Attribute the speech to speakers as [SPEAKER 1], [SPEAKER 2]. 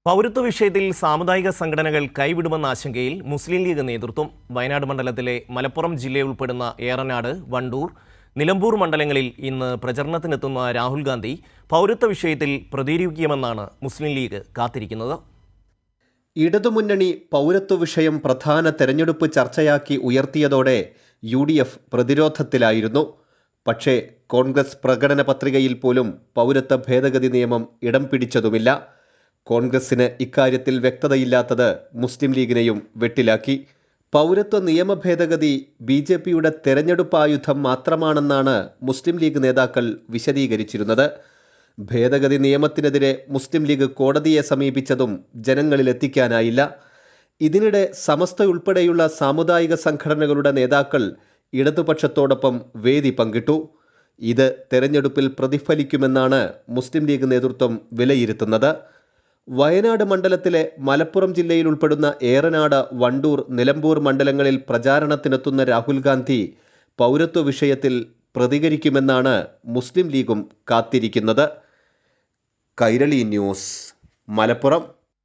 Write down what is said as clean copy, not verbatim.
[SPEAKER 1] പൗരത്വ വിഷയത്തിൽ സാമുദായിക സംഘടനകൾ കൈവിടുമെന്ന ആശങ്കയിൽ മുസ്ലിം ലീഗ് നേതൃത്വം. വയനാട് മണ്ഡലത്തിലെ മലപ്പുറം ജില്ലയിൽ ഉൾപ്പെടുന്ന ഏറനാട്, വണ്ടൂർ, നിലമ്പൂർ മണ്ഡലങ്ങളിൽ ഇന്ന് പ്രചരണത്തിനെത്തുന്ന രാഹുൽ ഗാന്ധി പൗരത്വ വിഷയത്തിൽ പ്രതികരിക്കുമെന്നാണ് മുസ്ലിം ലീഗ് കാത്തിരിക്കുന്നത്.
[SPEAKER 2] ഇടതുമുന്നണി പൗരത്വ വിഷയം പ്രധാന തെരഞ്ഞെടുപ്പ് ചർച്ചയാക്കി ഉയർത്തിയതോടെ UDF പ്രതിരോധത്തിലായിരുന്നു. പക്ഷേ കോൺഗ്രസ് പ്രകടന പത്രികയിൽ പോലും പൗരത്വ ഭേദഗതി നിയമം ഇടം പിടിച്ചതുമില്ല. കോൺഗ്രസിന് ഇക്കാര്യത്തിൽ വ്യക്തതയില്ലാത്തത് മുസ്ലിം ലീഗിനെയും വെട്ടിലാക്കി. പൗരത്വ നിയമ ഭേദഗതി BJPയുടെ തെരഞ്ഞെടുപ്പ് ആയുധം മാത്രമാണെന്നാണ് മുസ്ലിം ലീഗ് നേതാക്കൾ വിശദീകരിച്ചിരുന്നത്. ഭേദഗതി നിയമത്തിനെതിരെ മുസ്ലിം ലീഗ് കോടതിയെ സമീപിച്ചതും ജനങ്ങളിലെത്തിക്കാനായില്ല. ഇതിനിടെ സമസ്ത ഉൾപ്പെടെയുള്ള സാമുദായിക സംഘടനകളുടെ നേതാക്കൾ ഇടതുപക്ഷത്തോടൊപ്പം വേദി പങ്കിട്ടു. ഇത് തെരഞ്ഞെടുപ്പിൽ പ്രതിഫലിക്കുമെന്നാണ് മുസ്ലിം ലീഗ് നേതൃത്വം വിലയിരുത്തുന്നത്. വയനാട് മണ്ഡലത്തിലെ മലപ്പുറം ജില്ലയിൽ ഉൾപ്പെടുന്ന ഏറനാട്, വണ്ടൂർ, നിലമ്പൂർ മണ്ഡലങ്ങളിൽ പ്രചാരണത്തിനെത്തുന്ന രാഹുൽ ഗാന്ധി പൗരത്വ വിഷയത്തിൽ പ്രതികരിക്കുമെന്നാണ് മുസ്ലിം ലീഗും കാത്തിരിക്കുന്നത്. കൈരളി ന്യൂസ്, മലപ്പുറം.